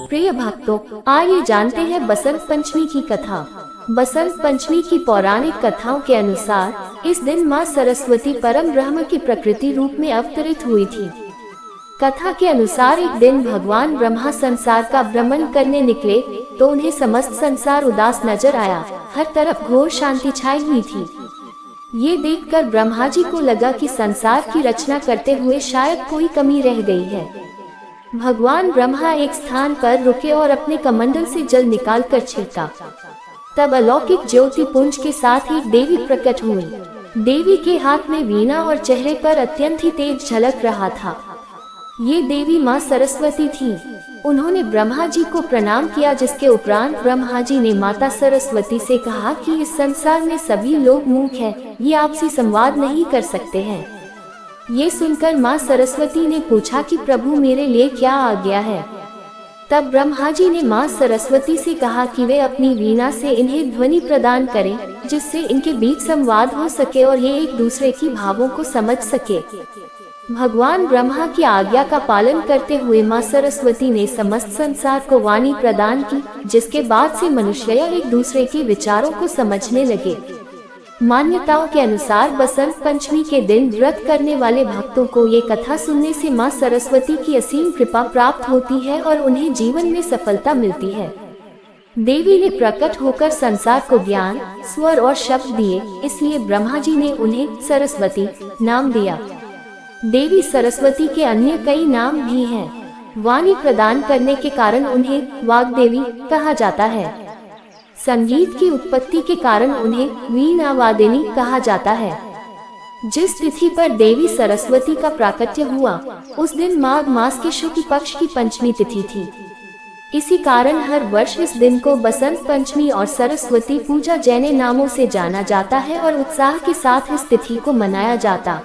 प्रिय भक्तों, आइए जानते हैं बसंत पंचमी की कथा। बसंत पंचमी की पौराणिक कथाओं के अनुसार इस दिन माँ सरस्वती परम ब्रह्म की प्रकृति रूप में अवतरित हुई थी। कथा के अनुसार एक दिन भगवान ब्रह्मा संसार का भ्रमण करने निकले तो उन्हें समस्त संसार उदास नजर आया। हर तरफ घोर शांति छाई हुई थी। ये देखकर ब्रह्मा जी को लगा कि संसार की रचना करते हुए शायद कोई कमी रह गई है। भगवान ब्रह्मा एक स्थान पर रुके और अपने कमंडल से जल निकालकर छिड़का। तब अलौकिक ज्योति पुंज के साथ एक देवी प्रकट हुई। देवी के हाथ में वीणा और चेहरे पर अत्यंत ही तेज झलक रहा था। ये देवी माँ सरस्वती थी। उन्होंने ब्रह्मा जी को प्रणाम किया, जिसके उपरांत ब्रह्मा जी ने माता सरस्वती से कहा कि इस संसार में सभी लोग मूक हैं, ये आपसी संवाद नहीं कर सकते हैं। ये सुनकर माँ सरस्वती ने पूछा कि प्रभु मेरे लिए क्या आज्ञा है। तब ब्रह्मा जी ने माँ सरस्वती से कहा कि वे अपनी वीणा से इन्हें ध्वनि प्रदान करें, जिससे इनके बीच संवाद हो सके और ये एक दूसरे की भावों को समझ सके। भगवान ब्रह्मा की आज्ञा का पालन करते हुए माँ सरस्वती ने समस्त संसार को वाणी प्रदान की, जिसके बाद से मनुष्य एक दूसरे के विचारों को समझने लगे। मान्यताओं के अनुसार बसंत पंचमी के दिन व्रत करने वाले भक्तों को ये कथा सुनने से माँ सरस्वती की असीम कृपा प्राप्त होती है और उन्हें जीवन में सफलता मिलती है। देवी ने प्रकट होकर संसार को ज्ञान, स्वर और शब्द दिए, इसलिए ब्रह्मा जी ने उन्हें सरस्वती नाम दिया। देवी सरस्वती के अन्य कई नाम भी हैं। वाणी प्रदान करने के कारण उन्हें वाग्देवी कहा जाता है। संगीत की उत्पत्ति के कारण उन्हें वीणा वादिनी कहा जाता है। जिस तिथि पर देवी सरस्वती का प्राकट्य हुआ, उस दिन माघ मास के शुक्ल पक्ष की पंचमी तिथि थी। इसी कारण हर वर्ष इस दिन को बसंत पंचमी और सरस्वती पूजा जैने नामों से जाना जाता है और उत्साह के साथ इस तिथि को मनाया जाता।